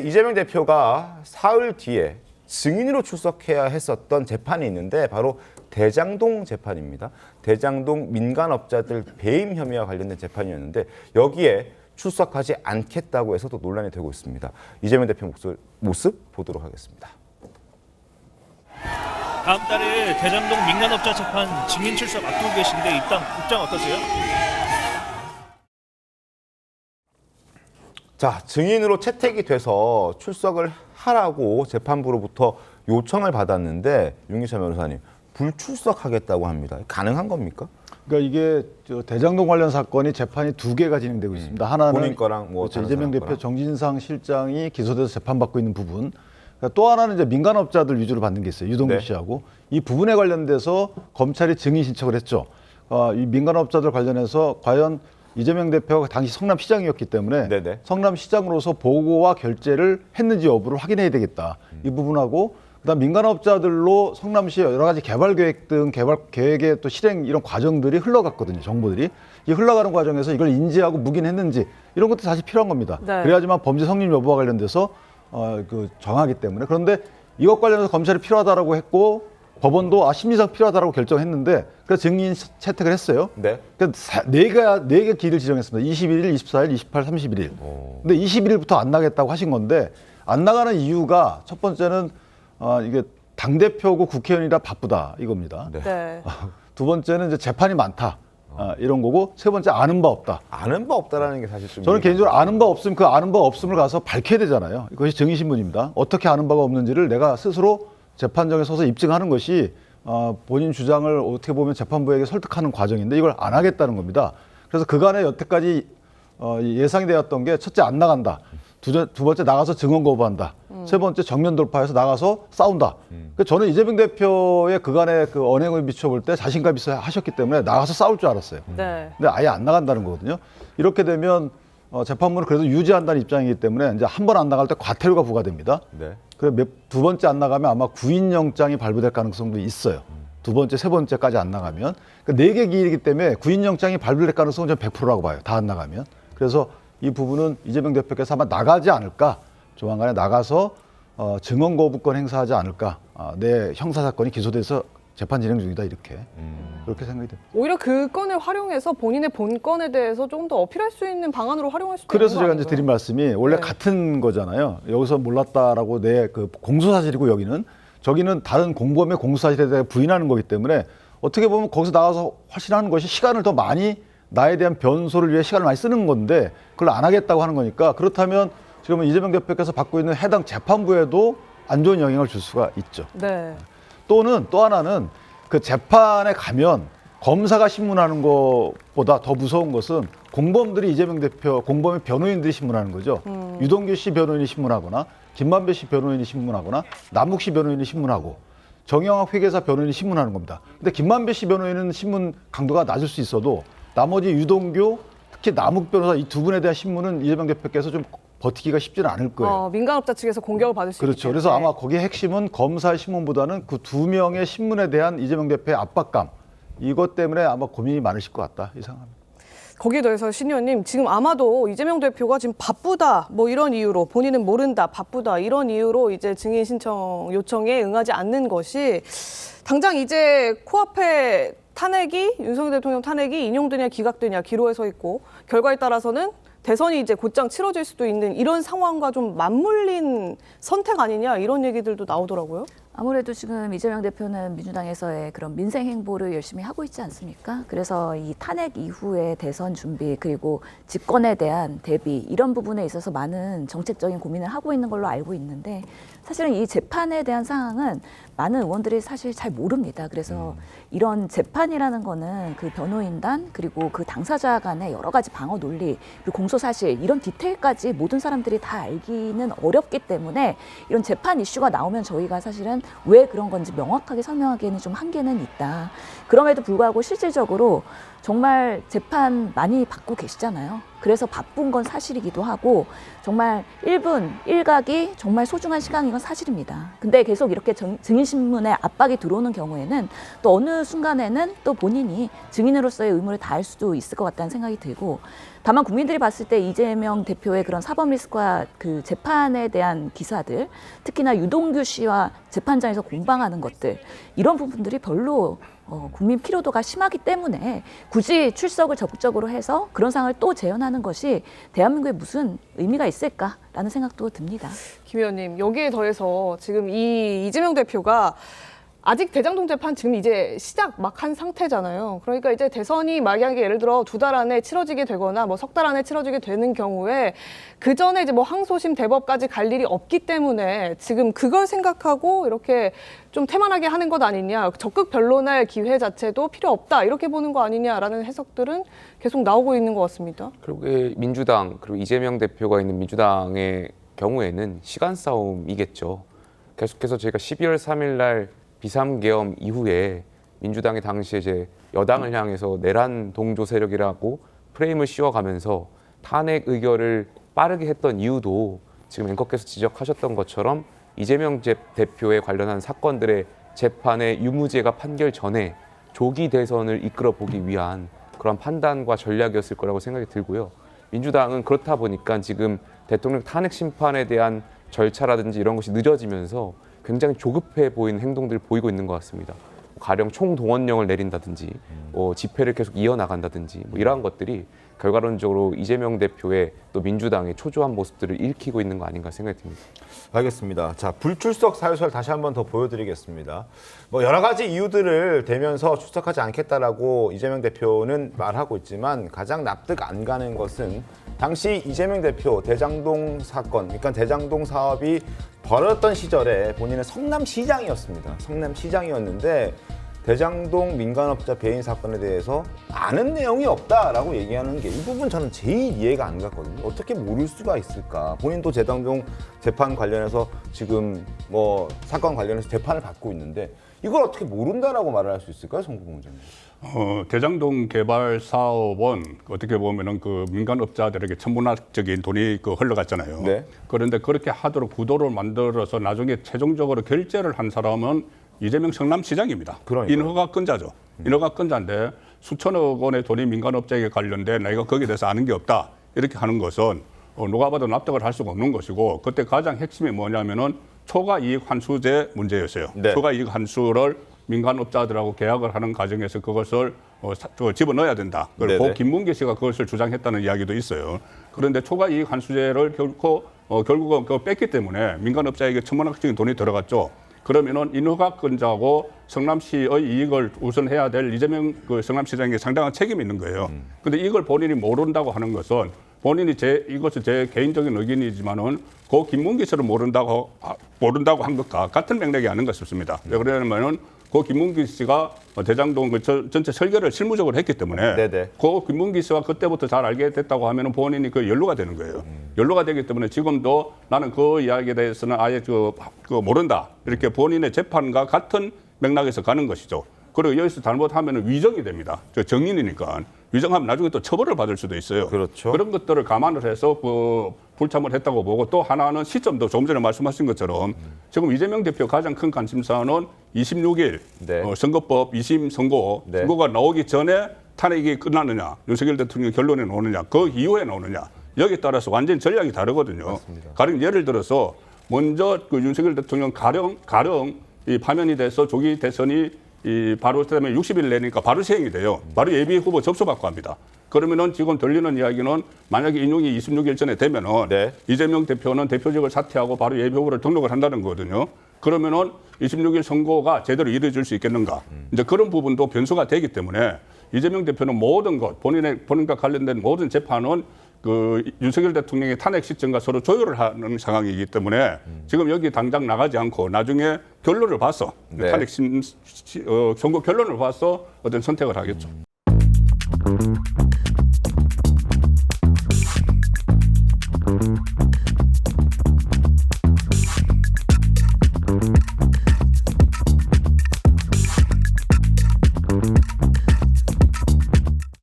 이재명 대표가 사흘 뒤에 증인으로 출석해야 했었던 재판이 있는데 바로 대장동 재판입니다. 대장동 민간업자들 배임 혐의와 관련된 재판이었는데 여기에 출석하지 않겠다고 해서 또 논란이 되고 있습니다. 이재명 대표 모습 보도록 하겠습니다. 다음 달에 대장동 민간업자 재판 증인 출석 앞두고 계신데 입장 어떠세요? 자, 증인으로 채택이 돼서 출석을 하라고 재판부로부터 요청을 받았는데 윤기찬 변호사님 불출석하겠다고 합니다. 가능한 겁니까? 그러니까 이게 대장동 관련 사건이 재판이 2개가 진행되고 있습니다. 하나는 본인 거랑 뭐 그렇죠, 이재명 대표 거랑. 정진상 실장이 기소돼서 재판받고 있는 부분. 그러니까 또 하나는 이제 민간업자들 위주로 받는 게 있어요. 유동규 네. 씨하고 이 부분에 관련돼서 검찰이 증인 신청을 했죠. 이 민간업자들 관련해서 과연 이재명 대표가 당시 성남시장이었기 때문에 네네. 성남시장으로서 보고와 결재를 했는지 여부를 확인해야 되겠다. 이 부분하고 그다음 민간업자들로 성남시의 여러 가지 개발 계획 등 개발 계획의 또 실행 이런 과정들이 흘러갔거든요. 정보들이 이 흘러가는 과정에서 이걸 인지하고 묵인했는지 이런 것도 사실 필요한 겁니다. 네. 그래야지만 범죄 성립 여부와 관련돼서 정하기 때문에 그런데 이것 관련해서 검찰이 필요하다라고 했고 법원도 심리상 필요하다라고 결정했는데 그래서 증인 채택을 했어요. 네. 그러니까 네 개 기일을 지정했습니다. 21일, 24일, 28, 31일. 근데 21일부터 안 나겠다고 하신 건데 안 나가는 이유가 첫 번째는 이게 당대표고 국회의원이라 바쁘다 이겁니다. 네. 네. 두 번째는 이제 재판이 많다. 이런 거고 세 번째 아는 바 없다. 아는 바 없다라는 게 사실 좀 저는 개인적으로 아는 바 없으면 그 아는 바 없음을 가서 밝혀야 되잖아요. 이것이 증인신문입니다. 어떻게 아는 바가 없는지를 내가 스스로 재판정에 서서 입증하는 것이 본인 주장을 어떻게 보면 재판부에게 설득하는 과정인데 이걸 안 하겠다는 겁니다. 그래서 그간에 여태까지 예상이 되었던 게 첫째 안 나간다. 두 번째 나가서 증언 거부한다. 세 번째 정면 돌파해서 나가서 싸운다. 그러니까 저는 이재명 대표의 그간의 그 언행을 비춰볼 때 자신감 있어 하셨기 때문에 나가서 싸울 줄 알았어요. 네. 근데 아예 안 나간다는 거거든요. 이렇게 되면 재판부는 그래도 유지한다는 입장이기 때문에 이제 한 번 안 나갈 때 과태료가 부과됩니다. 네. 그래 두 번째 안 나가면 아마 구인영장이 발부될 가능성도 있어요. 두 번째, 세 번째까지 안 나가면. 그러니까 4개 기일이기 때문에 구인영장이 발부될 가능성은 저는 100%라고 봐요. 다 안 나가면. 그래서 이 부분은 이재명 대표께서 아마 나가지 않을까. 조만간에 나가서 증언 거부권 행사하지 않을까. 내 형사사건이 기소돼서 재판 진행 중이다 이렇게. 그렇게 생각이 됩니다. 오히려 그 건을 활용해서 본인의 본건에 대해서 좀 더 어필할 수 있는 방안으로 활용할 수도 그래서 있는 거 제가 이제 아닌가요? 드린 말씀이 원래 네. 같은 거잖아요. 여기서 몰랐다라고 내 그 공소사실이고 여기는 저기는 다른 공범의 공소사실에 대해 부인하는 거기 때문에 어떻게 보면 거기서 나가서 확신하는 것이 시간을 더 많이 나에 대한 변소를 위해 시간을 많이 쓰는 건데 그걸 안 하겠다고 하는 거니까 그렇다면 지금 이재명 대표께서 받고 있는 해당 재판부에도 안 좋은 영향을 줄 수가 있죠. 네. 또는 또 하나는 그 재판에 가면 검사가 신문하는 것보다 더 무서운 것은 공범들이 이재명 대표, 공범의 변호인들이 신문하는 거죠. 유동규 씨 변호인이 신문하거나 김만배 씨 변호인이 신문하거나 남욱 씨 변호인이 신문하고 정영학 회계사 변호인이 신문하는 겁니다. 근데 김만배 씨 변호인은 신문 강도가 낮을 수 있어도 나머지 유동규, 특히 남욱 변호사 이 두 분에 대한 신문은 이재명 대표께서 좀 버티기가 쉽지는 않을 거예요. 민간업자 측에서 공격을 받을 수 있기 그렇죠. 그래서 때문에. 아마 거기에 핵심은 검사의 신문보다는 그 2명의 신문에 대한 이재명 대표의 압박감 이것 때문에 아마 고민이 많으실 것 같다 이 생각합니다. 거기에 더해서 신 의원님 지금 아마도 이재명 대표가 지금 바쁘다 뭐 이런 이유로 본인은 모른다 바쁘다 이런 이유로 이제 증인 신청 요청에 응하지 않는 것이 당장 이제 코앞에 탄핵이 윤석열 대통령 탄핵이 인용되냐 기각되냐 기로에 서 있고 결과에 따라서는 대선이 이제 곧장 치러질 수도 있는 이런 상황과 좀 맞물린 선택 아니냐 이런 얘기들도 나오더라고요. 아무래도 지금 이재명 대표는 민주당에서의 그런 민생 행보를 열심히 하고 있지 않습니까? 그래서 이 탄핵 이후의 대선 준비 그리고 집권에 대한 대비 이런 부분에 있어서 많은 정책적인 고민을 하고 있는 걸로 알고 있는데 사실은 이 재판에 대한 상황은 많은 의원들이 사실 잘 모릅니다. 그래서 이런 재판이라는 거는 그 변호인단 그리고 그 당사자 간의 여러 가지 방어 논리 그리고 공소 사실 이런 디테일까지 모든 사람들이 다 알기는 어렵기 때문에 이런 재판 이슈가 나오면 저희가 사실은 왜 그런 건지 명확하게 설명하기에는 좀 한계는 있다. 그럼에도 불구하고 실질적으로 정말 재판 많이 받고 계시잖아요. 그래서 바쁜 건 사실이기도 하고 정말 1분 1각이 정말 소중한 시간인 건 사실입니다. 근데 계속 이렇게 증인신문에 압박이 들어오는 경우에는 또 어느 순간에는 또 본인이 증인으로서의 의무를 다할 수도 있을 것 같다는 생각이 들고, 다만 국민들이 봤을 때 이재명 대표의 그런 사법 리스크와 그 재판에 대한 기사들, 특히나 유동규 씨와 재판장에서 공방하는 것들, 이런 부분들이 별로 국민 피로도가 심하기 때문에 굳이 출석을 적극적으로 해서 그런 상황을 또 재현하는 것이 대한민국에 무슨 의미가 있을까라는 생각도 듭니다. 김 의원님, 여기에 더해서 지금 이 이재명 대표가 아직 대장동 재판 지금 이제 시작 막 한 상태잖아요. 그러니까 이제 대선이 만약에 예를 들어 2달 안에 치러지게 되거나 뭐 3달 안에 치러지게 되는 경우에 그 전에 이제 뭐 항소심 대법까지 갈 일이 없기 때문에 지금 그걸 생각하고 이렇게 좀 태만하게 하는 것 아니냐, 적극 변론할 기회 자체도 필요 없다 이렇게 보는 거 아니냐라는 해석들은 계속 나오고 있는 것 같습니다. 결국에 민주당 그리고 이재명 대표가 있는 민주당의 경우에는 시간 싸움이겠죠. 계속해서 저희가 12월 3일 날 비삼계엄 이후에 민주당이 당시에 이제 여당을 향해서 내란 동조 세력이라고 프레임을 씌워가면서 탄핵 의결을 빠르게 했던 이유도 지금 앵커께서 지적하셨던 것처럼 이재명 대표에 관련한 사건들의 재판의 유무죄가 판결 전에 조기 대선을 이끌어 보기 위한 그런 판단과 전략이었을 거라고 생각이 들고요. 민주당은 그렇다 보니까 지금 대통령 탄핵 심판에 대한 절차라든지 이런 것이 늦어지면서 굉장히 조급해 보이는 행동들을 보이고 있는 것 같습니다. 가령 총동원령을 내린다든지 집회를 계속 이어나간다든지 이러한 것들이 결과론적으로 이재명 대표의 또 민주당의 초조한 모습들을 일으키고 있는 거 아닌가 생각이 듭니다. 알겠습니다. 자, 불출석 사유서를 다시 한 번 더 보여드리겠습니다. 뭐 여러 가지 이유들을 대면서 출석하지 않겠다라고 이재명 대표는 말하고 있지만 가장 납득 안 가는 것은 당시 이재명 대표 대장동 사건, 그러니까 대장동 사업이 벌어졌던 시절에 본인은 성남시장이었습니다. 성남시장이었는데 대장동 민간업자 배임 사건에 대해서 아는 내용이 없다라고 얘기하는 게 이 부분 저는 제일 이해가 안 갔거든요. 어떻게 모를 수가 있을까? 본인도 대장동 재판 관련해서 지금 뭐 사건 관련해서 재판을 받고 있는데 이걸 어떻게 모른다라고 말을 할 수 있을까요, 송국은 원장님? 대장동 개발 사업은 어떻게 보면은 그 민간업자들에게 천문학적인 돈이 흘러갔잖아요. 네. 그런데 그렇게 하도록 구도를 만들어서 나중에 최종적으로 결재를 한 사람은 이재명 성남시장입니다. 그러니까요. 인허가권자죠. 인허가권자인데 수천억 원의 돈이 민간업자에게 관련돼 내가 거기에 대해서 아는 게 없다 이렇게 하는 것은 누가 봐도 납득을 할 수가 없는 것이고, 그때 가장 핵심이 뭐냐면은 초과이익 환수제 문제였어요. 네. 초과이익 환수를 민간업자들하고 계약을 하는 과정에서 그것을 집어넣어야 된다. 그리고 네네. 김문기 씨가 그것을 주장했다는 이야기도 있어요. 그런데 초과이익 환수제를 결국은 그거 뺐기 때문에 민간업자에게 천문학적인 돈이 들어갔죠. 그러면은 인허가권자고 성남시의 이익을 우선해야 될 이재명 성남시장에게 상당한 책임이 있는 거예요. 근데 이걸 본인이 모른다고 하는 것은 본인이 이것은 제 개인적인 의견이지만은 그 김문기 씨를 모른다고 한 것과 같은 맥락이 아닌가 싶습니다. 왜 그러냐면은 그 김문기 씨가 대장동 전체 설계를 실무적으로 했기 때문에 네네. 그 김문기 씨와 그때부터 잘 알게 됐다고 하면은 본인이 그 연루가 되는 거예요. 연루가 되기 때문에 지금도 나는 그 이야기에 대해서는 아예 모른다. 이렇게 본인의 재판과 같은 맥락에서 가는 것이죠. 그리고 여기서 잘못하면 위정이 됩니다. 정인이니까. 위정하면 나중에 또 처벌을 받을 수도 있어요. 그렇죠. 그런 것들을 감안을 해서 불참을 했다고 보고, 또 하나는 시점도 조금 전에 말씀하신 것처럼 지금 이재명 대표 가장 큰 관심사는 26일 네. 선거법 2심 네. 선고가 나오기 전에 탄핵이 끝나느냐, 윤석열 대통령 결론에 나오느냐, 그 이후에 나오느냐, 여기에 따라서 완전히 전략이 다르거든요. 맞습니다. 가령 예를 들어서 먼저 윤석열 대통령 가령 이 파면이 돼서 조기 대선이 바로 그다음에 60일 내니까 바로 시행이 돼요. 바로 예비 후보 접수받고 합니다. 그러면은 지금 들리는 이야기는 만약에 인용이 26일 전에 되면은 네. 이재명 대표는 대표직을 사퇴하고 바로 예비 후보를 등록을 한다는 거거든요. 그러면은 26일 선고가 제대로 이루어질 수 있겠는가? 이제 그런 부분도 변수가 되기 때문에 이재명 대표는 모든 것 본인과 관련된 모든 재판은 윤석열 대통령의 탄핵 시점과 서로 조율을 하는 상황이기 때문에 지금 여기 당장 나가지 않고 나중에 결론을 봐서 네. 탄핵 선고 결론을 봐서 어떤 선택을 하겠죠.